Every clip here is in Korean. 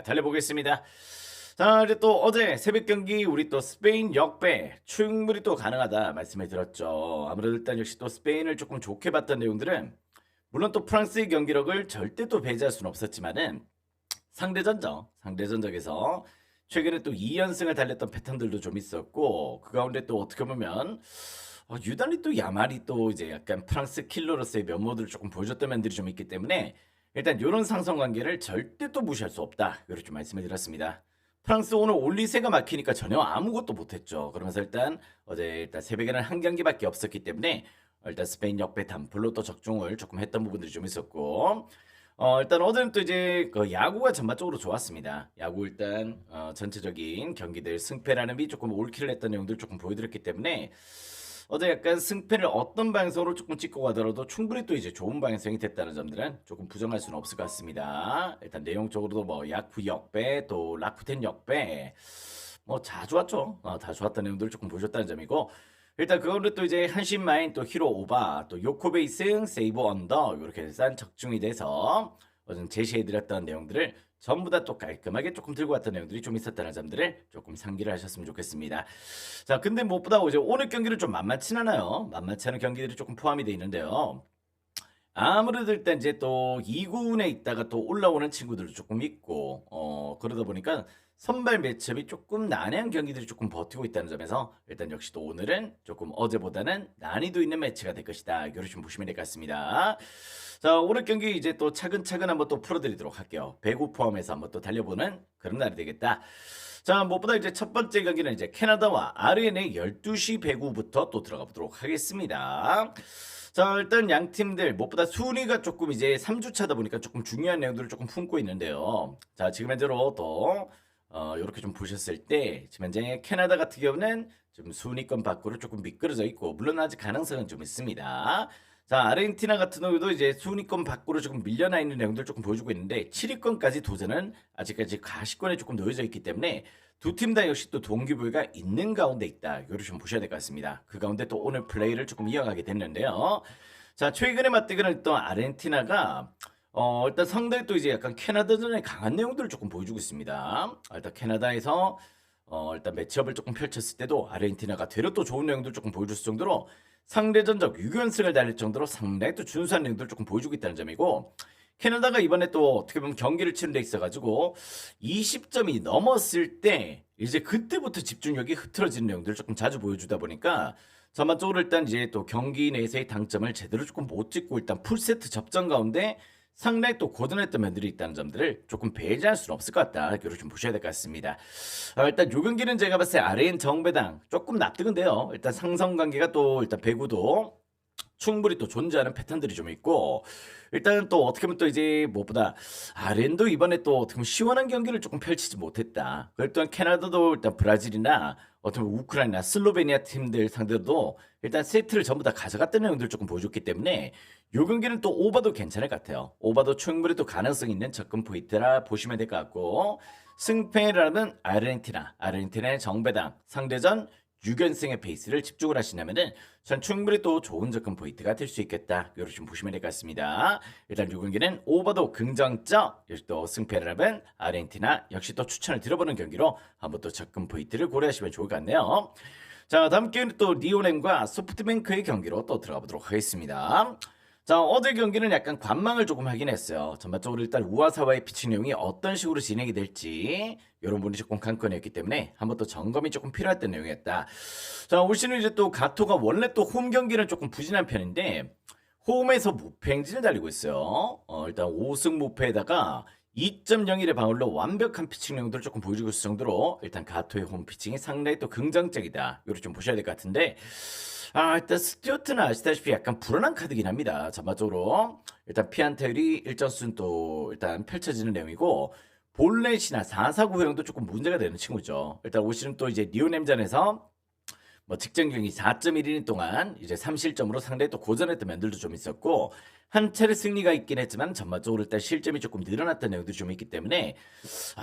달려보겠습니다. 자, 이제 또 어제 새벽 경기 우리 또 스페인 역배 충분히 또 가능하다 말씀을 드렸죠. 아무래도 일단 역시 또 스페인을 조금 좋게 봤던 내용들은 물론 또 프랑스의 경기력을 절대 또 배제할 수는 없었지만은 상대전적에서 최근에 또 2연승을 달렸던 패턴들도 좀 있었고 그 가운데 또 어떻게 보면 유달리 또 야말이 또 이제 약간 프랑스 킬러로서의 면모들을 조금 보여줬던 면들이 좀 있기 때문에 일단 이런 상성 관계를 절대 또 무시할 수 없다. 이렇게 좀 말씀을 드렸습니다. 프랑스 오늘 올리세가 막히니까 전혀 아무것도 못했죠. 그러면서 일단 어제 일단 새벽에는 한 경기밖에 없었기 때문에 일단 스페인 역배 단풀로 또 적중을 조금 했던 부분들이 좀 있었고 일단 어제는 또 이제 그 야구가 전반적으로 좋았습니다. 야구 일단 전체적인 경기들 승패라는 비 조금 올킬을 했던 내용들 조금 보여드렸기 때문에 어제 약간 승패를 어떤 방향으로 조금 찍고 가더라도 충분히 또 이제 좋은 방향성이 됐다는 점들은 조금 부정할 수는 없을 것 같습니다. 일단 내용적으로도 뭐 야쿠 역배 또 라쿠텐 역배 뭐 다 좋았죠. 다 좋았던 내용들을 조금 보여줬다는 점이고 일단 그거를 또 이제 한신마인 또 히로 오바 또 요코베이승 세이브 언더 이렇게 싼 적중이 돼서 어제 제시해드렸던 내용들을 전부 다 또 깔끔하게 조금 들고 왔던 내용들이 좀 있었다는 점들을 조금 상기를 하셨으면 좋겠습니다. 자, 근데 무엇보다 이제 오늘 경기는 좀 만만치 않아요. 만만치 않은 경기들이 조금 포함이 되어 있는데요. 아무래도 일단 이제 또 2군에 있다가 또 올라오는 친구들도 조금 있고 그러다 보니까 선발 매첩이 조금 난해한 경기들이 조금 버티고 있다는 점에서 일단 역시 또 오늘은 조금 어제보다는 난이도 있는 매치가 될 것이다. 이렇게 좀 보시면 될 것 같습니다. 자, 오늘 경기 이제 또 차근차근 한번 또 풀어드리도록 할게요. 배구 포함해서 한번 또 달려보는 그런 날이 되겠다. 자, 무엇보다 이제 첫 번째 경기는 이제 캐나다와 아르헨의 12시 배구부터 또 들어가 보도록 하겠습니다. 자, 일단 양 팀들 무엇보다 순위가 조금 이제 3주차다 보니까 조금 중요한 내용들을 조금 품고 있는데요. 자, 지금 현재로 또 이렇게 좀 보셨을 때 지금 현재 캐나다 같은 경우는 좀 순위권 밖으로 조금 미끄러져 있고 물론 아직 가능성은 좀 있습니다. 자, 아르헨티나 같은 경우도 이제 순위권 밖으로 조금 밀려나 있는 내용들 조금 보여주고 있는데 7위권까지 도전은 아직까지 가시권에 조금 놓여져 있기 때문에 두 팀 다 역시 또 동기부여가 있는 가운데 있다. 이거를 좀 보셔야 될 것 같습니다. 그 가운데 또 오늘 플레이를 조금 이어가게 됐는데요. 자, 최근에 맞대결은 또 아르헨티나가 일단 상당히 또 이제 약간 캐나다전에 강한 내용들을 조금 보여주고 있습니다. 일단 캐나다에서 일단 매치업을 조금 펼쳤을 때도 아르헨티나가 되려 또 좋은 내용들 조금 보여줄 정도로 상대전적 6연승을 달릴 정도로 상당히 또 준수한 내용들을 조금 보여주고 있다는 점이고 캐나다가 이번에 또 어떻게 보면 경기를 치는 데 있어가지고 20점이 넘었을 때 이제 그때부터 집중력이 흐트러지는 내용들을 조금 자주 보여주다 보니까 전반적으로 일단 이제 또 경기 내에서의 당점을 제대로 조금 못 찍고 일단 풀세트 접전 가운데 상당히 또 고전했던 면들이 있다는 점들을 조금 배제할 수는 없을 것 같다. 이렇게 좀 보셔야 될 것 같습니다. 일단 요 경기는 제가 봤을 때 아르헨 정배당 조금 납득은 돼요. 일단 상성관계가 또 일단 배구도 충분히 또 존재하는 패턴들이 좀 있고 일단은 또 어떻게 보면 또 이제 무엇보다 아르헨도 이번에 또 어떻게 보면 시원한 경기를 조금 펼치지 못했다. 그럴 또한 캐나다도 일단 브라질이나 어떻게 보면 우크라이나 슬로베니아 팀들 상대로도 일단 세트를 전부 다 가져갔던 내용들을 조금 보여줬기 때문에 요 경기는 또 오버도 괜찮을 것 같아요. 오버도 충분히 또 가능성 있는 접근 포인트라 보시면 될 것 같고 승패라면 아르헨티나의 정배당 상대전 6연승의 페이스를 집중을 하시냐면은 전 충분히 또 좋은 접근 포인트가 될 수 있겠다. 이렇게 좀 보시면 될 것 같습니다. 일단 요 경기는 오버도 긍정적, 역시 또 승패라면 아르헨티나 역시 또 추천을 드려보는 경기로 한번 또 접근 포인트를 고려하시면 좋을 것 같네요. 자, 다음 경기는 또 리오nem과 소프트뱅크의 경기로 또 들어가 보도록 하겠습니다. 자, 어제 경기는 약간 관망을 조금 하긴 했어요. 전반적으로 일단 우아사와의 피칭 내용이 어떤 식으로 진행이 될지 이런 부분이 조금 관건이었기 때문에 한번 또 점검이 조금 필요했던 내용이었다. 자, 올 시즌 이제 또 가토가 원래 또 홈 경기는 조금 부진한 편인데 홈에서 무패 행진을 달리고 있어요. 일단 5승 무패에다가 2.01의 방울로 완벽한 피칭 내용들을 조금 보여주고 있을 정도로 일단 가토의 홈 피칭이 상당히 또 긍정적이다. 이걸 좀 보셔야 될 것 같은데 일단 스튜어트는 아시다시피 약간 불안한 카드긴 합니다. 전반적으로 일단 피안타율이 일정수는 또 일단 펼쳐지는 내용이고 볼넷이나 4사구 허용도 조금 문제가 되는 친구죠. 일단 올 시즌 또 이제 리오넴전에서 뭐 직전 경기 4.1이닝 동안 이제 3실점으로 상당히 또 고전했던 면들도 좀 있었고 한 차례 승리가 있긴 했지만 전반적으로 일단 실점이 조금 늘어났던 내용들이 좀 있기 때문에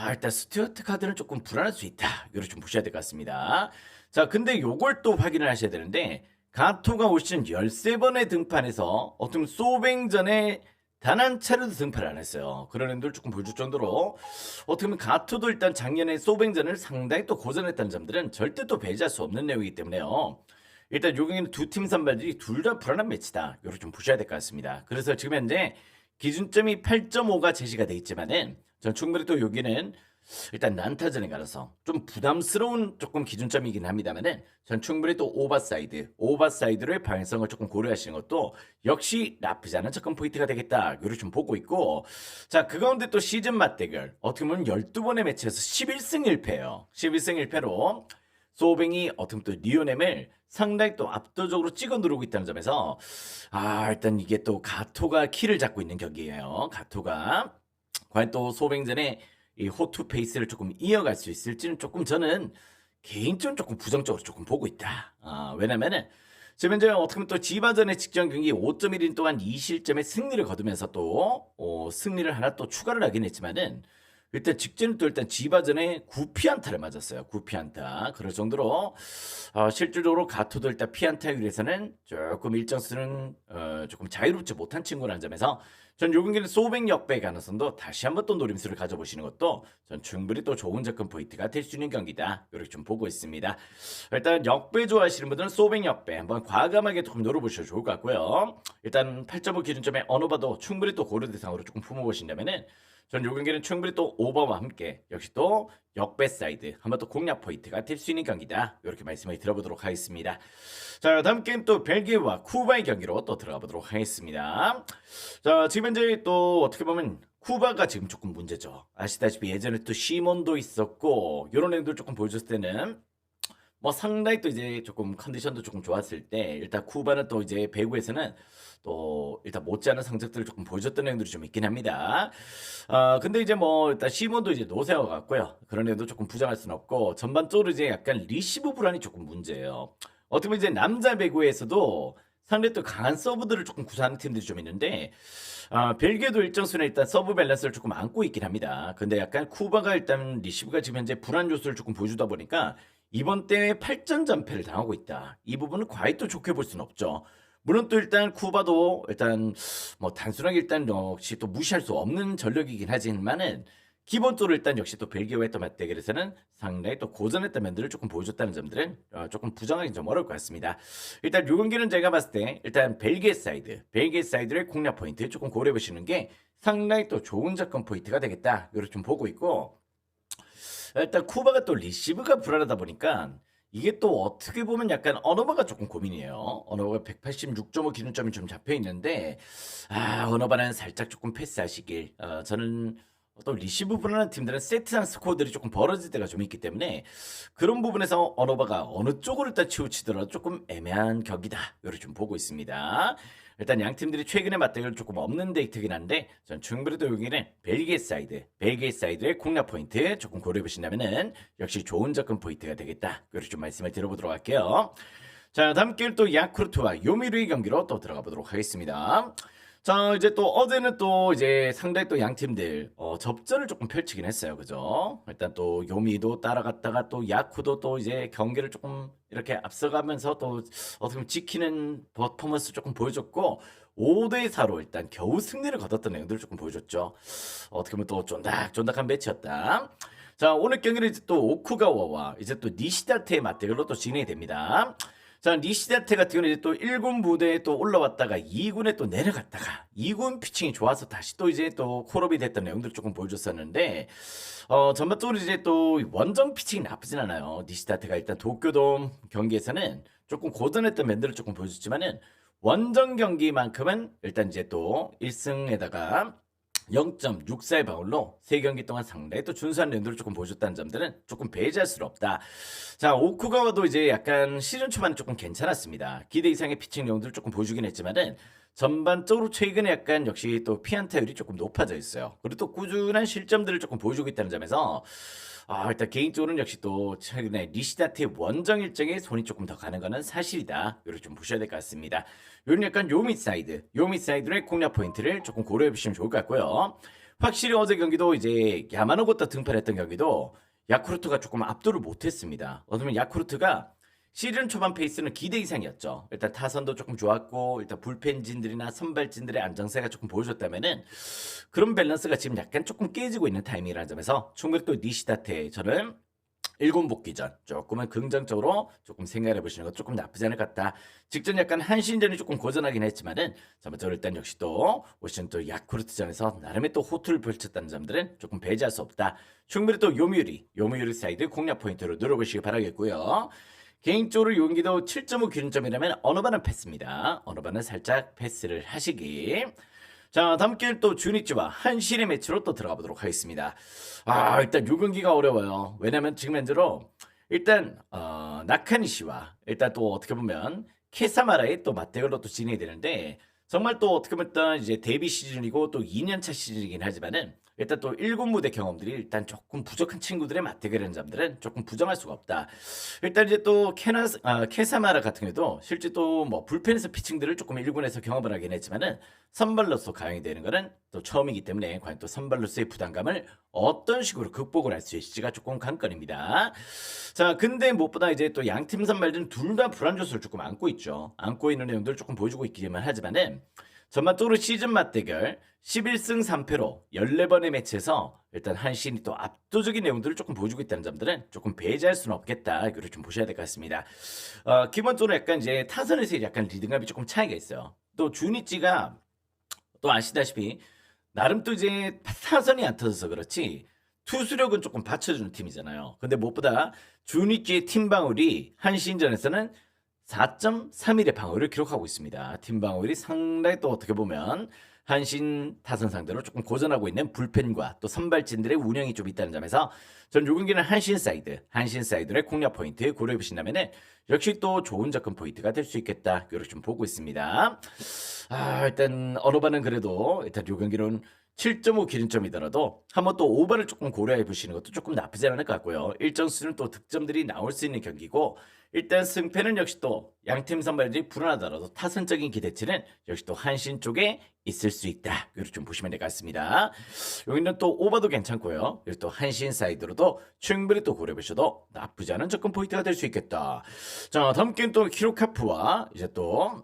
일단 스튜어트 카드는 조금 불안할 수 있다. 이걸 좀 보셔야 될 것 같습니다. 자, 근데 요걸 또 확인을 하셔야 되는데 가토가 올 시즌 13번의 등판에서 어떤 소뱅전에 단 한 차례도 등판을 안 했어요. 그런 행동을 조금 보여줄 정도로 어떻게 보면 가토도 일단 작년에 소뱅전을 상당히 또 고전했다는 점들은 절대 또 배제할 수 없는 내용이기 때문에요. 일단 요 경기는 두 팀 선발들이 둘 다 불안한 매치다. 이렇게 좀 보셔야 될 것 같습니다. 그래서 지금 현재 기준점이 8.5가 제시가 돼 있지만은 전 충분히 또 여기는 일단 난타전에 가려서 좀 부담스러운 조금 기준점이긴 합니다만은 전 충분히 또 오버사이드로의 방향성을 조금 고려하시는 것도 역시 나쁘지 않은 접근 포인트가 되겠다. 요리 좀 보고 있고, 자, 그 가운데 또 시즌 맞대결 어떻게 보면 12번의 매치에서 11승 1패예요. 11승 1패로 소뱅이 어떻게 보면 또 리오넴을 상당히 또 압도적으로 찍어 누르고 있다는 점에서 일단 이게 또 가토가 키를 잡고 있는 경기예요. 가토가 과연 또 소뱅전에 이 호투 페이스를 조금 이어갈 수 있을지는 조금 저는 개인적으로 조금 부정적으로 조금 보고 있다. 왜냐면은 지금 현재 어떻게 보면 또 지바전의 직전 경기 5.1인 동안 2실점의 승리를 거두면서 또 승리를 하나 또 추가를 하긴 했지만은 일단 직전에 또 일단 지바전에 9피안타를 맞았어요. 9피안타. 그럴 정도로 실질적으로 가토도 일단 피안타율에서는 조금 일정 수는 조금 자유롭지 못한 친구라는 점에서 전 요 경기는 소백 역배 가능성도 다시 한번 또 노림수를 가져보시는 것도 전 충분히 또 좋은 접근 포인트가 될 수 있는 경기다. 이렇게 좀 보고 있습니다. 일단 역배 좋아하시는 분들은 소백 역배 한번 과감하게 조금 노려보셔도 좋을 것 같고요. 일단 8.5 기준점에 어느 봐도 충분히 또 고려 대상으로 조금 품어보신다면은 전 요 경기는 충분히 또 오버와 함께 역시 또 역배 사이드 한번 또 공략 포인트가 될 수 있는 경기다. 이렇게 말씀을 드려보도록 하겠습니다. 자, 다음 게임 또 벨기에와 쿠바의 경기로 또 들어가 보도록 하겠습니다. 자, 지금 현재 또 어떻게 보면 쿠바가 지금 조금 문제죠. 아시다시피 예전에 또 시몬도 있었고 이런 애들 조금 보여줬을 때는 뭐 상당히 또 이제 조금 컨디션도 조금 좋았을 때 일단 쿠바는 또 이제 배구에서는 또 일단 못지않은 성적들을 조금 보여줬던 애들이 좀 있긴 합니다. 근데 이제 뭐 일단 시몬도 이제 노세어 같고요. 그런 애도 조금 부정할 수는 없고 전반적으로 이제 약간 리시브 불안이 조금 문제예요. 어떻게 보면 이제 남자 배구에서도 상당히 또 강한 서브들을 조금 구사하는 팀들이 좀 있는데 벨기에도 일정 수는 일단 서브 밸런스를 조금 안고 있긴 합니다. 근데 약간 쿠바가 일단 리시브가 지금 현재 불안 요소를 조금 보여주다 보니까 이번 대회 8전 전패를 당하고 있다. 이 부분은 과히 또 좋게 볼 수는 없죠. 물론 또 일단 쿠바도 일단 뭐 단순하게 일단 역시 또 무시할 수 없는 전력이긴 하지만은 기본적으로 일단 역시 또 벨기에와의 또 맞대결에서는 상당히 또 고전했던 면들을 조금 보여줬다는 점들은 조금 부정하기 좀 어려울 것 같습니다. 일단 요 경기는 제가 봤을 때 일단 벨기에 사이드의 공략 포인트 조금 고려해 보시는 게 상당히 또 좋은 접근 포인트가 되겠다. 이렇게 좀 보고 있고 일단 쿠바가 또 리시브가 불안하다 보니까 이게 또 어떻게 보면 약간 언어바가 조금 고민이에요. 언어바가 186.5 기준점이 좀 잡혀 있는데 언어바는 살짝 조금 패스하시길. 저는 또 리시브 불안한 팀들은 세트상 스코어들이 조금 벌어질 때가 좀 있기 때문에 그런 부분에서 언어바가 어느 쪽으로 일단 치우치더라도 조금 애매한 격이다. 이렇게 좀 보고 있습니다. 일단 양 팀들이 최근에 맞대결 조금 없는 데이트긴 한데 전 충분히 또 여기는 벨기에 사이드의 공략 포인트 조금 고려해 보신다면은 역시 좋은 접근 포인트가 되겠다. 이렇게 좀 말씀을 드려보도록 할게요. 자, 다음 게임 또 야쿠르트와 요미르의 경기로 또 들어가 보도록 하겠습니다. 자, 이제 또 어제는 또 이제 상당히 또 양 팀들 접전을 조금 펼치긴 했어요. 그죠? 일단 또 요미도 따라갔다가 또 야쿠도 또 이제 경기를 조금 이렇게 앞서가면서 또 어떻게 보면 지키는 퍼포먼스 조금 보여줬고 5대4로 일단 겨우 승리를 거뒀던 내용들을 조금 보여줬죠. 어떻게 보면 또 쫀득쫀득한 매치였다. 자, 오늘 경기는 이제 또 오쿠가와와 이제 또 니시다테의 맞대결로 또 진행이 됩니다. 자, 니시다테 같은 경우는 이제 또 1군 무대에 또 올라왔다가 2군에 또 내려갔다가 2군 피칭이 좋아서 다시 또 이제 또 콜업이 됐던 내용들을 조금 보여줬었는데 전반적으로 이제 또 원정 피칭이 나쁘진 않아요. 니시다테가 일단 도쿄돔 경기에서는 조금 고전했던 면들을 조금 보여줬지만은 원정 경기만큼은 일단 이제 또 1승에다가 0.64의 방울로 3경기 동안 상당히 또 준수한 랜드를 조금 보여줬다는 점들은 조금 배제할 수 없다. 자, 오쿠가와도 이제 약간 시즌 초반에 조금 괜찮았습니다. 기대 이상의 피칭 내용들을 조금 보여주긴 했지만은 전반적으로 최근에 약간 역시 또 피안타율이 조금 높아져 있어요. 그리고 또 꾸준한 실점들을 조금 보여주고 있다는 점에서 일단 개인적으로는 역시 또 최근에 니시다테의 원정 일정에 손이 조금 더 가는 거는 사실이다. 이렇게 좀 보셔야 될 것 같습니다. 요런 약간 요미사이드의 공략 포인트를 조금 고려해 보시면 좋을 것 같고요. 확실히 어제 경기도 이제 야마노고타 등판했던 경기도 야쿠르트가 조금 압도를 못했습니다. 어쩌면 야쿠르트가 시즌 초반 페이스는 기대 이상이었죠. 일단 타선도 조금 좋았고 일단 불펜진들이나 선발진들의 안정세가 조금 보여줬다면은 그런 밸런스가 지금 약간 조금 깨지고 있는 타이밍이라는 점에서 충분히 또 니시다테 저는 일본 복귀 전 조금은 긍정적으로 조금 생각해 보시는 것 조금 나쁘지 않을 것 같다. 직전 약간 한신전이 조금 고전하긴 했지만은 전반적으로 일단 역시 또 오시는 또 야쿠르트전에서 나름의 또 호투를 펼쳤다는 점들은 조금 배제할 수 없다. 충분히 또 요미우리 사이드 공략 포인트로 누려보시기 바라겠고요. 개인적으로 용기도 7.5 기준점이라면 어느 반은 패스입니다. 어느 반은 살짝 패스를 하시기. 자, 다음 게임 또 주니치와 한신의 매치로 또 들어가 보도록 하겠습니다. 일단 요 경기가 어려워요. 왜냐면 지금 현재로 일단 나카니시와 일단 또 어떻게 보면 케사마라의 또 맞대결로 또 진행이 되는데 정말 또 어떻게 보면 일단 이제 데뷔 시즌이고 또 2년차 시즌이긴 하지만은 일단 또 1군 무대 경험들이 일단 조금 부족한 친구들의 맞대결하는 점들은 조금 부정할 수가 없다. 일단 이제 또 케사마라 같은 경우도 실제 또 뭐 불펜에서 피칭들을 조금 1군에서 경험을 하긴 했지만은 선발로서 가용이 되는 거는 또 처음이기 때문에 과연 또 선발로서의 부담감을 어떤 식으로 극복을 할 수 있을지가 조금 관건입니다. 자, 근데 무엇보다 이제 또 양팀 선발들은 둘 다 불안 조수를 조금 안고 있죠. 안고 있는 내용들을 조금 보여주고 있기만 하지만은 전반적으로 시즌 맞대결 11승 3패로 14번의 매치에서 일단 한신이 또 압도적인 내용들을 조금 보여주고 있다는 점들은 조금 배제할 수는 없겠다. 이거를 좀 보셔야 될 것 같습니다. 기본적으로 약간 이제 타선에서 약간 리듬감이 조금 차이가 있어요. 또 주니찌가 또 아시다시피 나름 또 이제 타선이 안 터져서 그렇지 투수력은 조금 받쳐주는 팀이잖아요. 근데 무엇보다 주니찌의 팀 방울이 한신전에서는 4.31의 방어를 기록하고 있습니다. 팀 방어율이 상당히 또 어떻게 보면 한신 타선 상대로 조금 고전하고 있는 불펜과 또 선발진들의 운영이 좀 있다는 점에서 전 요 경기는 한신 사이드의 공략 포인트 고려해 보신다면은 역시 또 좋은 접근 포인트가 될 수 있겠다. 이렇게 좀 보고 있습니다. 일단 어로바는 그래도 일단 요 경기는 7.5 기준점이더라도 한번 또 오버를 조금 고려해 보시는 것도 조금 나쁘지 않을 것 같고요. 일정 수는 또 득점들이 나올 수 있는 경기고 일단 승패는 역시 또 양팀 선발들이 불안하더라도 타선적인 기대치는 역시 또 한신 쪽에 있을 수 있다. 이렇게 좀 보시면 될 것 같습니다. 여기는 또 오버도 괜찮고요. 그리고 또 한신 사이드로도 충분히 또 고려해 보셔도 나쁘지 않은 접근 포인트가 될 수 있겠다. 자, 다음 게임 또 키로카프와 이제 또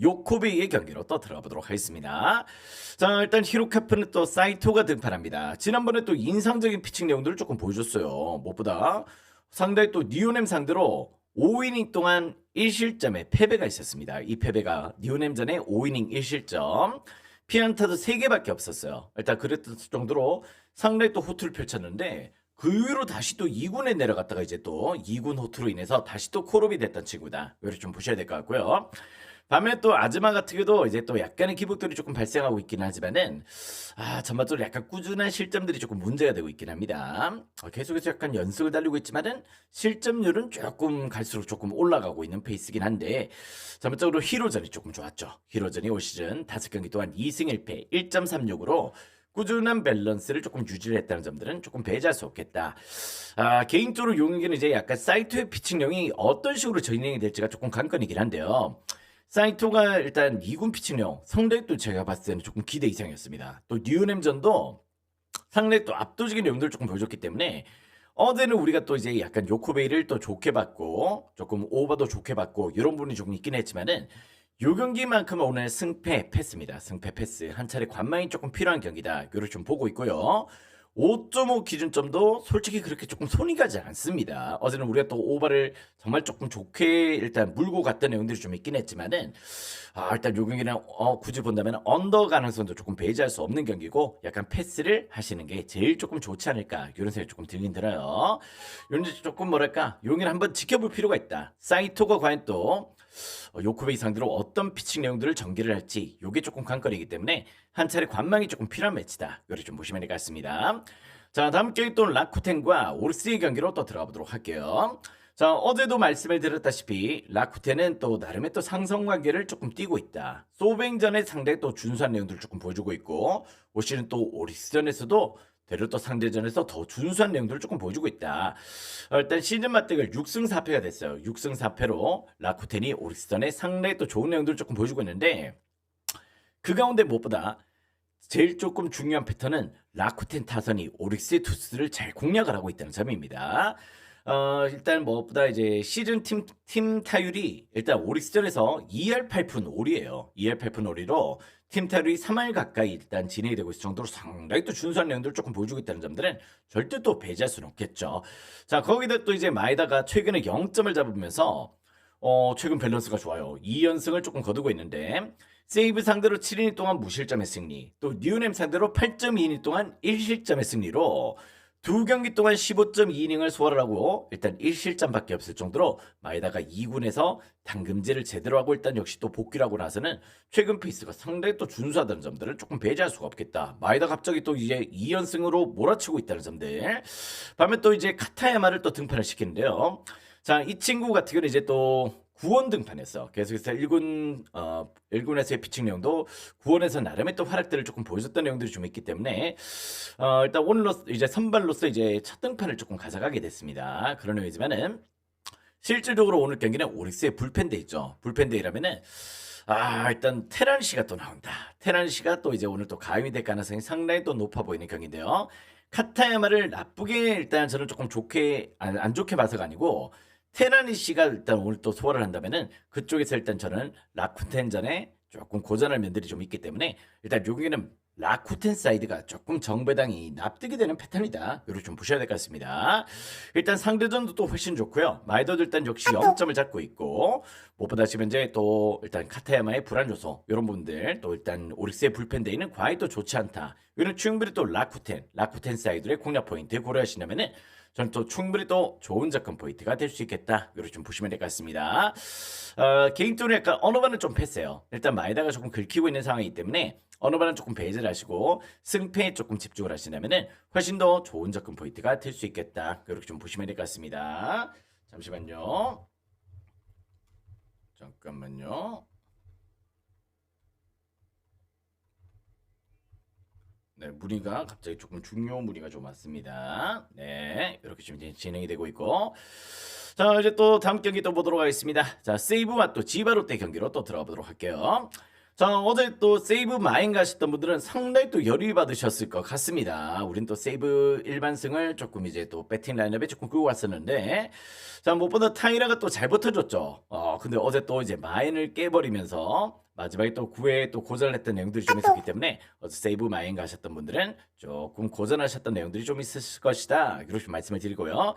요코베이의 경기로 또 들어가 보도록 하겠습니다. 자, 일단 히로카프는 또 사이토가 등판합니다. 지난번에 또 인상적인 피칭 내용들을 조금 보여줬어요. 무엇보다 상당히 또 니오넴 상대로 5이닝 동안 1실점의 패배가 있었습니다. 이 패배가 니오넴전에 5이닝 1실점 피안타도 3개밖에 없었어요. 일단 그랬을 정도로 상당히 또 호투를 펼쳤는데 그 이후로 다시 또 2군에 내려갔다가 이제 또 2군 호투로 인해서 다시 또 콜업이 됐던 친구다. 이렇게 좀 보셔야 될 것 같고요. 반면에 또 아즈마 같은 경우도 이제 또 약간의 기복들이 조금 발생하고 있긴 하지만은 전반적으로 약간 꾸준한 실점들이 조금 문제가 되고 있긴 합니다. 계속해서 약간 연승을 달리고 있지만은 실점률은 조금 갈수록 조금 올라가고 있는 페이스긴 한데 전반적으로 히로전이 조금 좋았죠. 히로전이 올 시즌 5경기 동안 2승 1패 1.36으로 꾸준한 밸런스를 조금 유지를 했다는 점들은 조금 배제할 수 없겠다. 개인적으로 용에게는 이제 약간 사이토의 피칭력이 어떤 식으로 진행이 될지가 조금 관건이긴 한데요. 사이토가 일단 2군 피칭력 상당히 또 제가 봤을 때는 조금 기대 이상이었습니다. 또 뉴nem전도 상당히 또 압도적인 내용들을 조금 보여줬기 때문에 어제는 우리가 또 이제 약간 요코베이를 또 좋게 봤고 조금 오버도 좋게 봤고 이런 부분이 조금 있긴 했지만은 요 경기만큼은 오늘 승패 패스입니다. 승패 패스 한 차례 관망이 조금 필요한 경기다. 이걸 좀 보고 있고요. 5.5 기준점도 솔직히 그렇게 조금 손이 가지 않습니다. 어제는 우리가 또 오버를 정말 조금 좋게 일단 물고 갔던 내용들이 좀 있긴 했지만은 일단 요 경기는 굳이 본다면 언더 가능성도 조금 배제할 수 없는 경기고 약간 패스를 하시는 게 제일 조금 좋지 않을까 이런 생각이 조금 들긴 들어요. 이런 조금 뭐랄까 용기를 한번 지켜볼 필요가 있다. 사이토가 과연 또 요코베이 상대로 어떤 피칭 내용들을 전개를 할지 이게 조금 관건이기 때문에 한 차례 관망이 조금 필요한 매치다. 이걸 좀 보시면 될 것 같습니다. 자, 다음 경기 또 라쿠텐과 오르스의 경기로 또 들어가 보도록 할게요. 자, 어제도 말씀을 드렸다시피 라쿠텐은 또 나름의 또 상성 관계를 조금 띄고 있다. 소뱅전에 상당히 또 준수한 내용들을 조금 보여주고 있고 올 시즌 또 오리스전에서도 대려 또 상대전에서 더 준수한 내용들을 조금 보여주고 있다. 일단 시즌 맞대결 6승 4패가 됐어요. 6승 4패로 라쿠텐이 오리스전에 상당히 또 좋은 내용들을 조금 보여주고 있는데 그 가운데 무엇보다 제일 조금 중요한 패턴은 라쿠텐 타선이 오릭스의 투수들을 잘 공략을 하고 있다는 점입니다. 일단 무엇보다 이제 시즌 팀 타율이 일단 오릭스전에서 2할 8푼 5리예요. 2할 8푼 5리로 팀 타율이 3할 가까이 일단 진행이 되고 있을 정도로 상당히 또 준수한 내용들을 조금 보여주고 있다는 점들은 절대 또 배제할 수는 없겠죠. 자, 거기다 또 이제 마에다가 최근에 0점을 잡으면서 최근 밸런스가 좋아요. 2연승을 조금 거두고 있는데 세이브 상대로 7이닝 동안 무실점의 승리, 또 뉴넴 상대로 8.2이닝 동안 1실점의 승리로 두 경기 동안 15.2이닝을 소화를 하고 일단 1실점밖에 없을 정도로 마에다가 2군에서 당금질을 제대로 하고 일단 역시 또 복귀를 하고 나서는 최근 페이스가 상당히 또 준수하다는 점들을 조금 배제할 수가 없겠다. 마에다 갑자기 또 이제 2연승으로 몰아치고 있다는 점들. 반면 또 이제 카타야마를 또 등판을 시키는데요. 자, 이 친구 같은 경우는 이제 또 구원 등판했어. 계속해서 1군에서의 피칭 내용도 구원에서 나름의 또 활약들을 조금 보여줬던 내용들이 좀 있기 때문에 일단 오늘로서 이제 선발로서 이제 첫 등판을 조금 가져가게 됐습니다. 그런 의미지만은 실질적으로 오늘 경기는 오릭스의 불펜데 있죠. 불펜데이라면은 일단 테란 씨가 또 나온다. 테란 씨가 또 이제 오늘 또 가임이 될 가능성이 상당히 또 높아 보이는 경기인데요. 카타야마를 나쁘게 일단 저는 조금 좋게 안 좋게 봐서가 아니고 테라니 씨가 일단 오늘 또 소화를 한다면은 그쪽에서 일단 저는 라쿠텐전에 조금 고전할 면들이 좀 있기 때문에 일단 요 경기는 라쿠텐 사이드가 조금 정배당이 납득이 되는 패턴이다. 이렇게 좀 보셔야 될 것 같습니다. 일단 상대전도 또 훨씬 좋고요. 마이더도 일단 역시 0점을 잡고 있고 무엇보다 지금 현재 또 일단 카타야마의 불안 요소 이런 부분들 또 일단 오릭스의 불펜데이는 과히 또 좋지 않다. 이런 충분히 또 라쿠텐 사이드의 공략 포인트 고려하시려면은 저는 또 충분히 또 좋은 접근 포인트가 될 수 있겠다. 이렇게 좀 보시면 될 것 같습니다. 개인적으로 약간 언어반은 좀 패스해요. 일단 마에다가 조금 긁히고 있는 상황이기 때문에 언어반은 조금 배제를 하시고 승패에 조금 집중을 하시려면은 훨씬 더 좋은 접근 포인트가 될 수 있겠다. 이렇게 좀 보시면 될 것 같습니다. 잠시만요. 잠깐만요. 네, 문의가 갑자기 조금 중요 문의가 좀 왔습니다. 네, 이렇게 지금 이제 진행이 되고 있고. 자, 이제 또 다음 경기 또 보도록 하겠습니다. 자, 세이브와 또 지바롯데 경기로 또 들어가 보도록 할게요. 자, 어제 또 세이브 마인 가셨던 분들은 상당히 또 열의 받으셨을 것 같습니다. 우린 또 세이브 일반승을 조금 이제 또 배팅 라인업에 조금 끌고 왔었는데, 자, 무엇보다 타이라가 또 잘 버텨줬죠. 근데 어제 또 이제 마인을 깨버리면서 마지막에 또 9회에 또 고전했던 내용들이 좀 있었기 때문에 어제 세이브 마인 가셨던 분들은 조금 고전하셨던 내용들이 좀 있으실 것이다. 이렇게 말씀을 드리고요.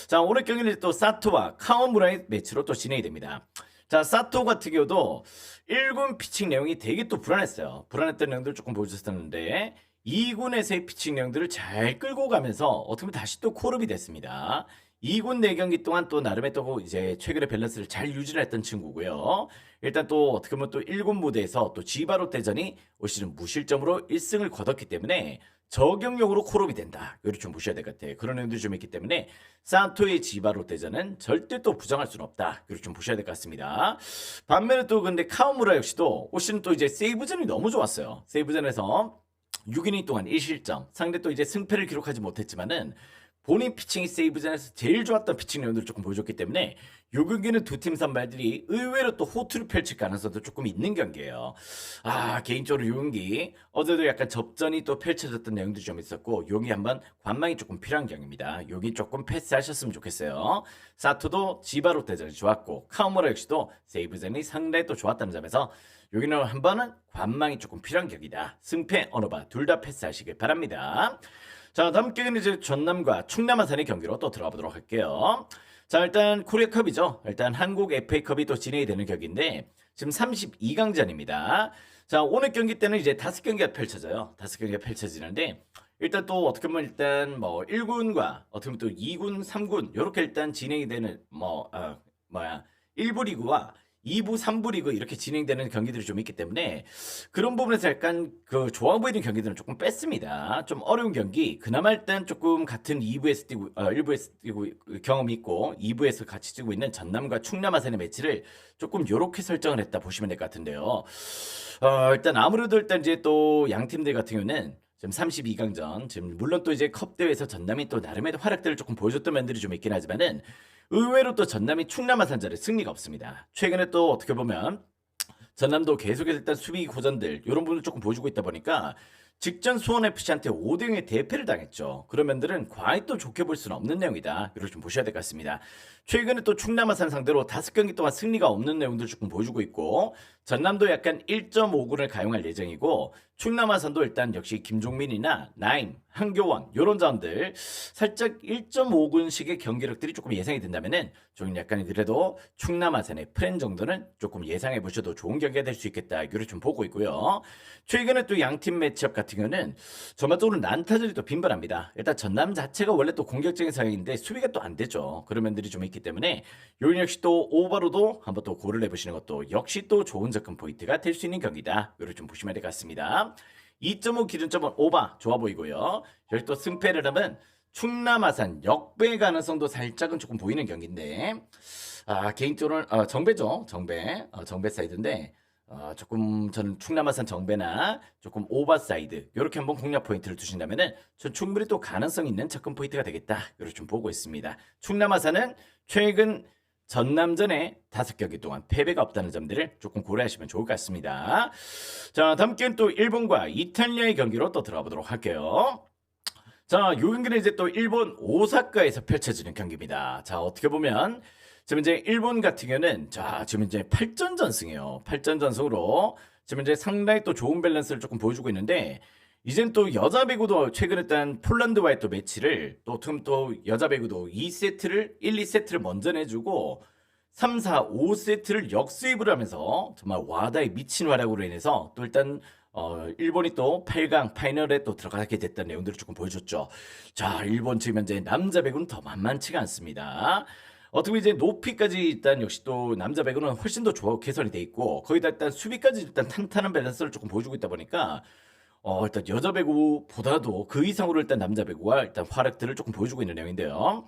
자, 오늘 경기는 또 사토와 카오무라의 매치로 또 진행이 됩니다. 자, 사토 같은 경우도 1군 피칭 내용이 되게 또 불안했어요. 불안했던 내용들을 조금 보여줬었는데 2군에서의 피칭 내용들을 잘 끌고 가면서 어떻게 보면 다시 또 콜업이 됐습니다. 2군 4경기 동안 또 나름의 또 이제 최근의 밸런스를 잘 유지를 했던 친구고요. 일단 또 어떻게 보면 또 1군 무대에서 또 지바롯 대전이 올 시즌 무실점으로 1승을 거뒀기 때문에 저경력으로 콜업이 된다. 이렇게 좀 보셔야 될 것 같아요. 그런 내용들이 좀 있기 때문에 산토의 지바롯 대전은 절대 또 부정할 수는 없다. 이렇게 좀 보셔야 될 것 같습니다. 반면에 또 근데 카오무라 역시도 올 시즌 또 이제 세이브전이 너무 좋았어요. 세이브전에서 6이닝 동안 1실점. 상대 또 이제 승패를 기록하지 못했지만은 본인 피칭이 세이브전에서 제일 좋았던 피칭 내용들을 조금 보여줬기 때문에 요 경기는 두 팀 선발들이 의외로 또 호투를 펼칠 가능성도 조금 있는 경기예요. 개인적으로 요 경기 어제도 약간 접전이 또 펼쳐졌던 내용도 좀 있었고 요 경기 한번 관망이 조금 필요한 경기입니다. 여기 조금 패스하셨으면 좋겠어요. 사토도 지바롯 대전이 좋았고 카오무라 역시도 세이브전이 상당히 또 좋았다는 점에서 여기는 한 번은 관망이 조금 필요한 경기다. 승패 어느바 둘 다 패스하시길 바랍니다. 자, 다음 경기는 이제 전남과 충남 아산의 경기로 또 들어가 보도록 할게요. 자, 일단 코리아컵이죠. 일단 한국 FA컵이 또 진행이 되는 경기인데 지금 32강전입니다. 자, 오늘 경기 때는 이제 5경기가 펼쳐져요. 5경기가 펼쳐지는데 일단 또 어떻게 보면 일단 뭐 1군과 어떻게 보면 또 2군, 3군 이렇게 일단 진행이 되는 1부 리그와 2부, 3부 리그 이렇게 진행되는 경기들이 좀 있기 때문에 그런 부분에서 약간 그 좋아 보이는 경기들은 조금 뺐습니다. 좀 어려운 경기. 그나마 일단 조금 같은 2부에서 뛰고 1부에서 뛰고 경험이 있고 2부에서 같이 뛰고 있는 전남과 충남 아산의 매치를 조금 요렇게 설정을 했다 보시면 될 것 같은데요. 일단 아무래도 일단 이제 또 양 팀들 같은 경우는 지금 32강전 지금 물론 또 이제 컵 대회에서 전남이 또 나름의 활약들을 조금 보여줬던 면들이 좀 있긴 하지만은 의외로 또 전남이 충남 아산전에 승리가 없습니다. 최근에 또 어떻게 보면 전남도 계속해서 일단 수비 고전들 이런 부분을 조금 보여주고 있다 보니까 직전 수원 FC한테 5대0의 대패를 당했죠. 그런 면들은 과히 또 좋게 볼 수는 없는 내용이다. 이걸 좀 보셔야 될 것 같습니다. 최근에 또 충남 아산 상대로 5경기 동안 승리가 없는 내용들 조금 보여주고 있고, 전남도 약간 1.5군을 가용할 예정이고, 충남 아산도 일단 역시 김종민이나 나임, 한교원 이런 자원들 살짝 1.5군식의 경기력들이 조금 예상이 된다면은 좀 약간 그래도 충남 아산의 프렌 정도는 조금 예상해 보셔도 좋은 경기가 될 수 있겠다. 이걸 좀 보고 있고요. 최근에 또 양팀 매치업 같은 경우는 전반적으로 난타전이 또 빈번합니다. 일단 전남 자체가 원래 또 공격적인 상황인데 수비가 또 안 되죠. 그런 면들이 좀 있기 때문에 요인 역시 또 오버로도 한번 또 고를 해보시는 것도 역시 또 좋은 접근 포인트가 될 수 있는 경기다. 이걸 좀 보시면 될 것 같습니다. 2.5 기준점은 오바 좋아 보이고요. 여기 또 승패를 하면 충남 아산 역배 가능성도 살짝은 조금 보이는 경기인데 개인적으로는 정배죠. 정배 사이드인데 조금 저는 충남 아산 정배나 조금 오버 사이드 이렇게 한번 공략 포인트를 두신다면은 전 충분히 또 가능성 있는 접근 포인트가 되겠다. 이렇게 좀 보고 있습니다. 충남 아산은 최근 전남전에 5경기 동안 패배가 없다는 점들을 조금 고려하시면 좋을 것 같습니다. 자, 다음 경기는 또 일본과 이탈리아의 경기로 또 들어가보도록 할게요. 자, 요 경기는 이제 또 일본 오사카에서 펼쳐지는 경기입니다. 자, 어떻게 보면 지금 이제 일본 같은 경우는 자, 지금 이제 8전 전승이에요. 8전 전승으로 지금 이제 상당히 또 좋은 밸런스를 조금 보여주고 있는데 이젠 또 여자 배구도 최근에 일단 폴란드와의 또 매치를 또 여자 배구도 2세트를 1, 2세트를 먼저 내주고 3, 4, 5세트를 역수입을 하면서 정말 와다의 미친 활약으로 인해서 또 일단 일본이 또 8강 파이널에 또 들어가게 됐다는 내용들을 조금 보여줬죠. 자, 일본 지금 현재 남자 배구는 더 만만치가 않습니다. 어떻게 보면 이제 높이까지 일단 역시 또 남자 배구는 훨씬 더 좋아 개선이 돼 있고 거기다 일단 수비까지 일단 탄탄한 밸런스를 조금 보여주고 있다 보니까 일단 여자 배구보다도 그 이상으로 일단 남자 배구가 일단 활약들을 조금 보여주고 있는 내용인데요.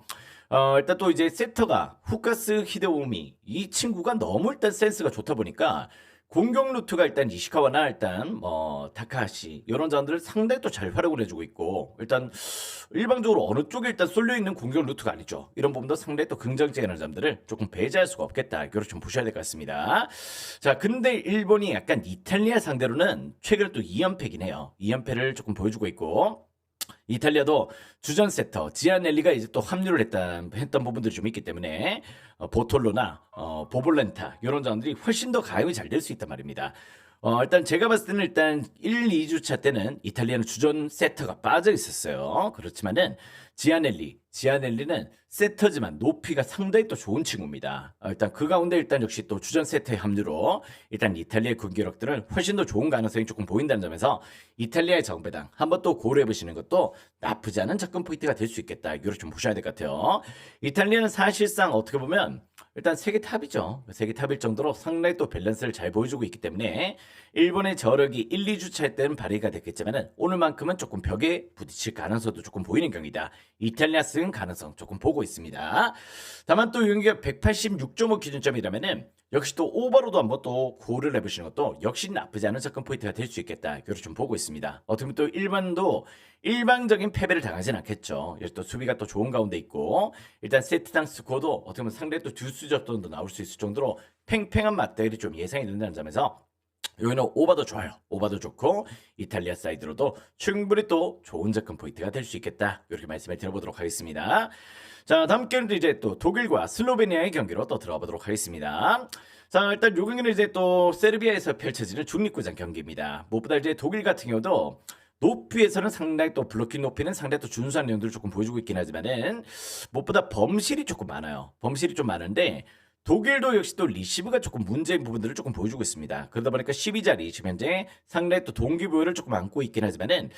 일단 또 이제 세터가 후카스 히데오미 이 친구가 너무 일단 센스가 좋다 보니까 공격 루트가 일단 이시카와나 일단 타카하시 이런 자원들을 상당히 또 잘 활용을 해주고 있고 일단 일방적으로 어느 쪽에 일단 쏠려 있는 공격 루트가 아니죠. 이런 부분도 상당히 또 긍정적인 점들을 조금 배제할 수가 없겠다. 이걸 좀 보셔야 될 것 같습니다. 자, 근데 일본이 약간 이탈리아 상대로는 최근에 또 2연패긴 해요. 2연패를 조금 보여주고 있고. 이탈리아도 주전 세터 지아넬리가 이제 또 합류를 했던 부분들이 좀 있기 때문에 보톨로나 보볼렌타 이런 자원들이 훨씬 더 가용이 잘 될 수 있단 말입니다. 일단 제가 봤을 때는 일단 1, 2주차 때는 이탈리아는 주전 세터가 빠져 있었어요. 그렇지만은 지아넬리는 세터지만 높이가 상당히 또 좋은 친구입니다. 일단 그 가운데 일단 역시 또 주전 세터의 합류로 일단 이탈리아의 공격력들은 훨씬 더 좋은 가능성이 조금 보인다는 점에서 이탈리아의 정배당 한번 또 고려해 보시는 것도 나쁘지 않은 접근 포인트가 될 수 있겠다. 이걸 좀 보셔야 될 것 같아요. 이탈리아는 사실상 어떻게 보면 일단 세계 탑이죠. 세계 탑일 정도로 상당히 또 밸런스를 잘 보여주고 있기 때문에 일본의 저력이 1, 2주차 때는 발휘가 됐겠지만은 오늘만큼은 조금 벽에 부딪힐 가능성도 조금 보이는 경기다. 이탈리아 승 가능성 조금 보고 있습니다. 다만 또 경기가 186.5 기준점이라면은 역시 또 오버로도 한번 또 고를 해보시는 것도 역시 나쁘지 않은 접근 포인트가 될 수 있겠다. 이걸 좀 보고 있습니다. 어떻게 보면 또 일반도 일방적인 패배를 당하진 않겠죠. 여기 또 수비가 또 좋은 가운데 있고 일단 세트당 스코어도 어떻게 보면 상당히 또 듀스 접전도 나올 수 있을 정도로 팽팽한 맞대결이 좀 예상이 된다는 점에서 여기는 오바도 좋아요. 오바도 좋고 이탈리아 사이드로도 충분히 또 좋은 접근 포인트가 될 수 있겠다. 이렇게 말씀을 드려보도록 하겠습니다. 자, 다음 경기는 이제 또 독일과 슬로베니아의 경기로 또 들어가 보도록 하겠습니다. 자, 일단 요 경기는 이제 또 세르비아에서 펼쳐지는 중립구장 경기입니다. 무엇보다 이제 독일 같은 경우도 높이에서는 상당히 또 블로킹 높이는 상당히 또 준수한 내용들을 조금 보여주고 있긴 하지만은 무엇보다 범실이 조금 많아요. 범실이 좀 많은데 독일도 역시 또 리시브가 조금 문제인 부분들을 조금 보여주고 있습니다. 그러다 보니까 12자리 지금 현재 상당히 또 동기부여를 조금 안고 있긴 하지만은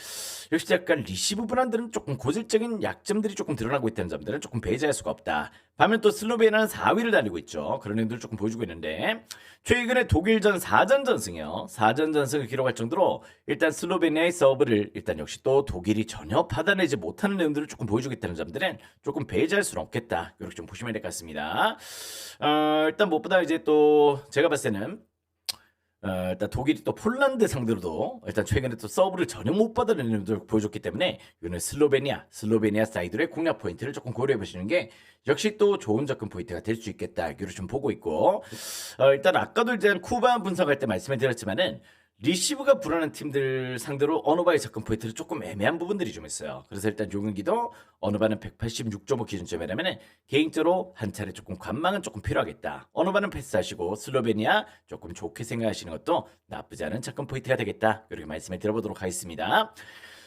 역시 약간 리시브 브랜드는 조금 고질적인 약점들이 조금 드러나고 있다는 점들은 조금 배제할 수가 없다. 반면 또 슬로베니아는 4위를 달리고 있죠. 그런 내용들을 조금 보여주고 있는데 최근에 독일전 4전 전승이요. 4전 전승을 기록할 정도로 일단 슬로베니아의 서브를 일단 역시 또 독일이 전혀 받아내지 못하는 내용들을 조금 보여주고 있다는 점들은 조금 배제할 수는 없겠다. 이렇게 좀 보시면 될 것 같습니다. 일단 무엇보다 이제 또 제가 봤을 때는 일단 독일이 또 폴란드 상대로도 일단 최근에 또 서브를 전혀 못 받아내는 내용들을 보여줬기 때문에 이거는 슬로베니아 사이드의 공략 포인트를 조금 고려해 보시는 게 역시 또 좋은 접근 포인트가 될 수 있겠다. 이걸 좀 보고 있고 일단 아까도 이제 쿠바 분석할 때 말씀을 드렸지만은 리시브가 불안한 팀들 상대로 언어바의 접근 포인트를 조금 애매한 부분들이 좀 있어요. 그래서 일단 요 경기도 언어바는 186.5 기준점이라면 개인적으로 한 차례 조금 관망은 조금 필요하겠다. 언어바는 패스하시고 슬로베니아 조금 좋게 생각하시는 것도 나쁘지 않은 접근 포인트가 되겠다. 이렇게 말씀을 드려보도록 하겠습니다.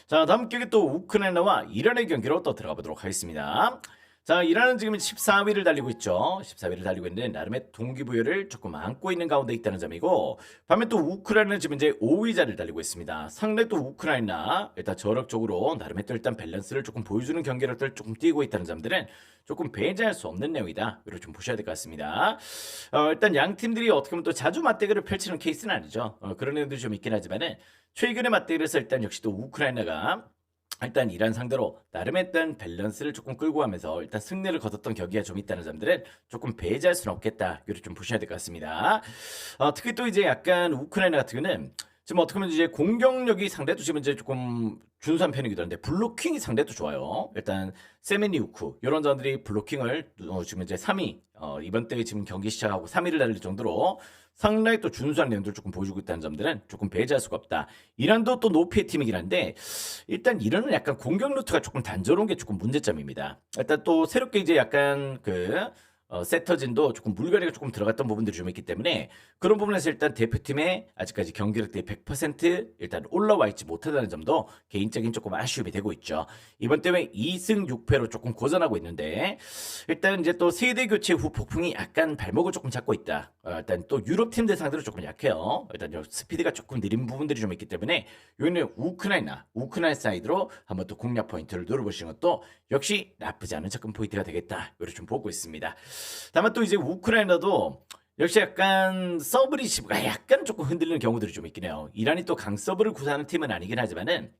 자, 다음 경기 또 우크라이나와 이란의 경기로 또 들어가 보도록 하겠습니다. 자, 이란은 지금 14위를 달리고 있죠. 14위를 달리고 있는데 나름의 동기부여를 조금 안고 있는 가운데 있다는 점이고, 반면 또 우크라이나는 지금 이제 5위 자리를 달리고 있습니다. 상대 또 우크라이나 일단 저력적으로 나름의 또 일단 밸런스를 조금 보여주는 경기력들 조금 띄고 있다는 점들은 조금 배제할 수 없는 내용이다. 이걸 좀 보셔야 될 것 같습니다. 일단 양 팀들이 어떻게 보면 또 자주 맞대결을 펼치는 케이스는 아니죠. 그런 내용들이 좀 있긴 하지만은 최근의 맞대결에서 일단 역시 또 우크라이나가 일단 이란 상대로 나름의 일단 밸런스를 조금 끌고 가면서 일단 승리를 거뒀던 경기가 좀 있다는 점들은 조금 배제할 수는 없겠다. 이걸 좀 보셔야 될 것 같습니다. 특히 또 이제 약간 우크라이나 같은 경우는 지금 어떻게 보면 이제 공격력이 상대도 지금 이제 조금 준수한 편이기도 한데 블로킹이 상대도 좋아요. 일단 세메니우크 이런 자들이 블로킹을 지금 이제 3위 이번 때 지금 경기 시작하고 3위를 달릴 정도로 상당히 또 준수한 내용들을 조금 보여주고 있다는 점들은 조금 배제할 수가 없다. 이란도 또 노피의 팀이긴 한데 일단 이란은 약간 공격 루트가 조금 단조로운 게 조금 문제점입니다. 일단 또 새롭게 이제 약간 세터진도 조금 물갈이가 조금 들어갔던 부분들이 좀 있기 때문에 그런 부분에서 일단 대표팀에 아직까지 경기력들이 100% 일단 올라와 있지 못하다는 점도 개인적인 조금 아쉬움이 되고 있죠. 이번 대회 2승 6패로 조금 고전하고 있는데 일단 이제 또 세대 교체 후 폭풍이 약간 발목을 조금 잡고 있다. 일단 또 유럽 팀들 상대로 조금 약해요. 일단 스피드가 조금 느린 부분들이 좀 있기 때문에 여기는 우크라이나 사이드로 한번 또 공략 포인트를 노려보시는 것도 역시 나쁘지 않은 접근 포인트가 되겠다. 이렇게 좀 보고 있습니다. 다만 또 이제 우크라이나도 역시 약간 서브 리시브가 약간 조금 흔들리는 경우들이 좀 있긴 해요. 이란이 또 강서브를 구사하는 팀은 아니긴 하지만은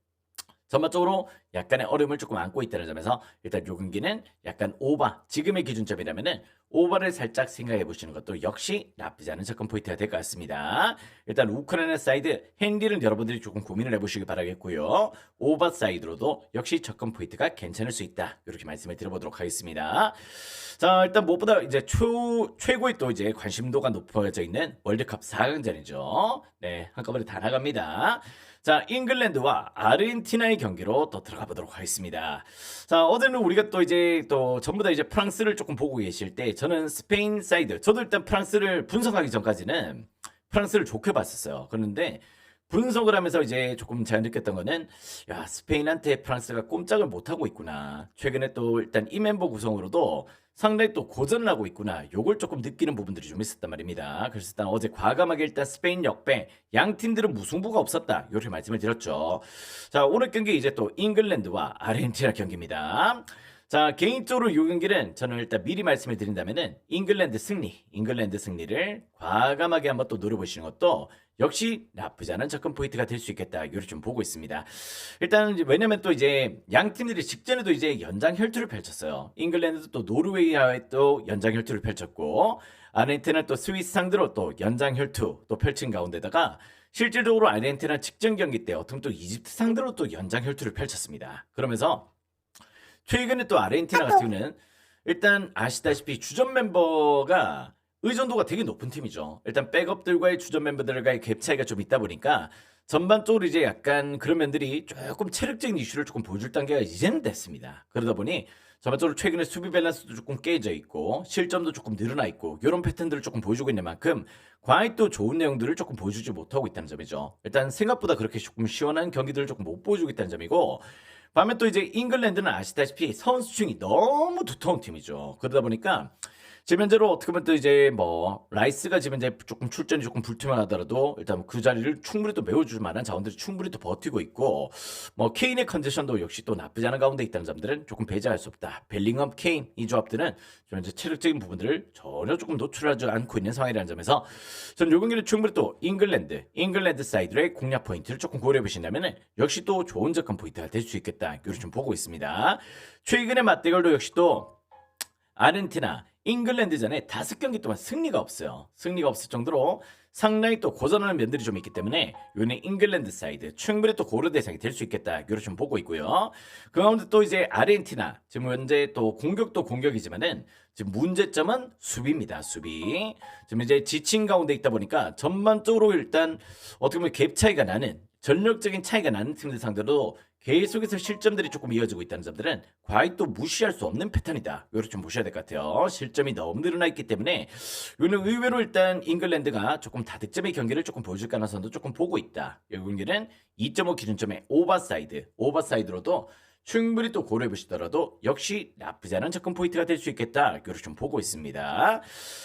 전반적으로 약간의 어려움을 조금 안고 있다는 점에서 일단 요 경기는 약간 오바, 지금의 기준점이라면은 오바를 살짝 생각해 보시는 것도 역시 나쁘지 않은 접근 포인트가 될 것 같습니다. 일단 우크라이나 사이드 핸디는 여러분들이 조금 고민을 해보시기 바라겠고요. 오바 사이드로도 역시 접근 포인트가 괜찮을 수 있다. 이렇게 말씀을 드려보도록 하겠습니다. 자, 일단 무엇보다 이제 최고의 또 이제 관심도가 높아져 있는 월드컵 4강전이죠. 네, 한꺼번에 다 나갑니다. 자, 잉글랜드와 아르헨티나의 경기로 또 들어가 보도록 하겠습니다. 자, 어제는 우리가 또 이제 또 전부 다 이제 프랑스를 조금 보고 계실 때 저는 스페인 사이드, 저도 일단 프랑스를 분석하기 전까지는 프랑스를 좋게 봤었어요. 그런데 분석을 하면서 이제 조금 제가 느꼈던 거는 야, 스페인한테 프랑스가 꼼짝을 못하고 있구나. 최근에 또 일단 이 멤버 구성으로도 상당히 또 고전을 하고 있구나. 요걸 조금 느끼는 부분들이 좀 있었단 말입니다. 그래서 일단 어제 과감하게 일단 스페인 역배, 양 팀들은 무승부가 없었다. 이렇게 말씀을 드렸죠. 자, 오늘 경기 이제 또 잉글랜드와 아르헨티나 경기입니다. 자, 개인적으로 이 경기는 저는 일단 미리 말씀을 드린다면은 잉글랜드 승리를 과감하게 한번 또 노려보시는 것도 역시 나쁘지 않은 접근 포인트가 될 수 있겠다. 이걸 좀 보고 있습니다. 일단 왜냐면 또 이제 양 팀들이 직전에도 이제 연장 혈투를 펼쳤어요. 잉글랜드도 또 노르웨이와의 또 연장 혈투를 펼쳤고 아르헨티나는 또 스위스 상대로 또 연장 혈투 또 펼친 가운데다가 실질적으로 아르헨티나 직전 경기 때 어떤 또 이집트 상대로 또 연장 혈투를 펼쳤습니다. 그러면서 최근에 또 아르헨티나 같은 경우는 일단 아시다시피 주전 멤버가 의존도가 되게 높은 팀이죠. 일단 백업들과의 주전 멤버들과의 갭 차이가 좀 있다 보니까 전반적으로 이제 약간 그런 면들이 조금 체력적인 이슈를 조금 보여줄 단계가 이제는 됐습니다. 그러다 보니 전반적으로 최근에 수비 밸런스도 조금 깨져 있고 실점도 조금 늘어나 있고 이런 패턴들을 조금 보여주고 있는 만큼 과히 또 좋은 내용들을 조금 보여주지 못하고 있다는 점이죠. 일단 생각보다 그렇게 조금 시원한 경기들을 조금 못 보여주고 있다는 점이고 반면 또 이제 잉글랜드는 아시다시피 선수층이 너무 두터운 팀이죠. 그러다 보니까 지금 현재로 어떻게 보면 또 이제 뭐 라이스가 지금 이제 조금 출전이 조금 불투명하더라도 일단 그 자리를 충분히 또 메워줄 만한 자원들이 충분히 또 버티고 있고 뭐 케인의 컨디션도 역시 또 나쁘지 않은 가운데 있다는 점들은 조금 배제할 수 없다. 벨링엄, 케인 이 조합들은 좀 이제 체력적인 부분들을 전혀 조금 노출하지 않고 있는 상황이라는 점에서 저는 요 경기는 충분히 또 잉글랜드 사이드의 공략 포인트를 조금 고려해 보신다면은 역시 또 좋은 접근 포인트가 될 수 있겠다. 이걸 좀 보고 있습니다. 최근의 맞대결도 역시 또 아르헨티나 잉글랜드전에 5경기 동안 승리가 없어요. 승리가 없을 정도로 상당히 또 고전하는 면들이 좀 있기 때문에 요는 잉글랜드 사이드 충분히 또 고려 대상이 될 수 있겠다. 요렇게 좀 보고 있고요. 그 가운데 또 이제 아르헨티나 지금 현재 또 공격도 공격이지만은 지금 문제점은 수비입니다. 수비. 지금 이제 지친 가운데 있다 보니까 전반적으로 일단 어떻게 보면 갭 차이가 나는 전력적인 차이가 나는 팀들 상대로 계속해서 실점들이 조금 이어지고 있다는 점들은 과히 또 무시할 수 없는 패턴이다. 이렇게 좀 보셔야 될 것 같아요. 실점이 너무 늘어나 있기 때문에 이거는 의외로 일단 잉글랜드가 조금 다득점의 경기를 조금 보여줄 가능성도 조금 보고 있다. 이 경기는 2.5 기준점의 오버사이드로도 충분히 또 고려해 보시더라도 역시 나쁘지 않은 접근 포인트가 될 수 있겠다. 이렇게 좀 보고 있습니다.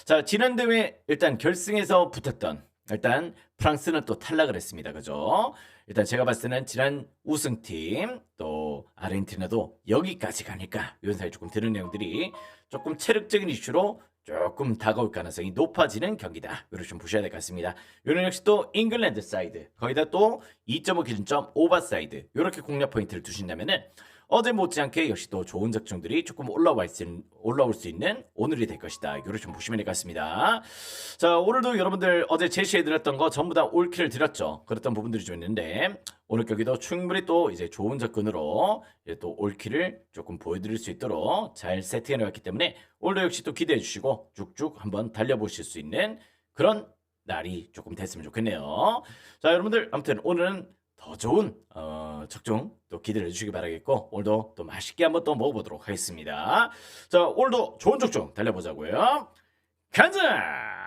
자, 지난 대회 일단 결승에서 붙었던 일단 프랑스는 또 탈락을 했습니다. 그죠? 일단 제가 봤을 때는 지난 우승팀 또 아르헨티나도 여기까지 가니까 이런 사이 조금 드는 내용들이 조금 체력적인 이슈로 조금 다가올 가능성이 높아지는 경기다. 이렇게 좀 보셔야 될 것 같습니다. 이는 역시 또 잉글랜드 사이드 거기다 또 2.5 기준점 오버사이드 이렇게 공략 포인트를 두신다면은 어제 못지않게 역시 또 좋은 작중들이 조금 올라올 수 있는 오늘이 될 것이다. 이거를 좀 보시면 될 것 같습니다. 자, 오늘도 여러분들 어제 제시해드렸던 거 전부 다 올킬을 드렸죠. 그랬던 부분들이 좀 있는데 오늘 경기도 충분히 또 이제 좋은 접근으로 이제 또 올킬을 조금 보여드릴 수 있도록 잘 세팅해 놓았기 때문에 오늘도 역시 또 기대해 주시고 쭉쭉 한번 달려보실 수 있는 그런 날이 조금 됐으면 좋겠네요. 자, 여러분들 아무튼 오늘은 더 좋은 적중 또 기대를 해주시기 바라겠고 오늘도 또 맛있게 한번 또 먹어보도록 하겠습니다. 자, 오늘도 좋은 적중 달려보자고요. 가자!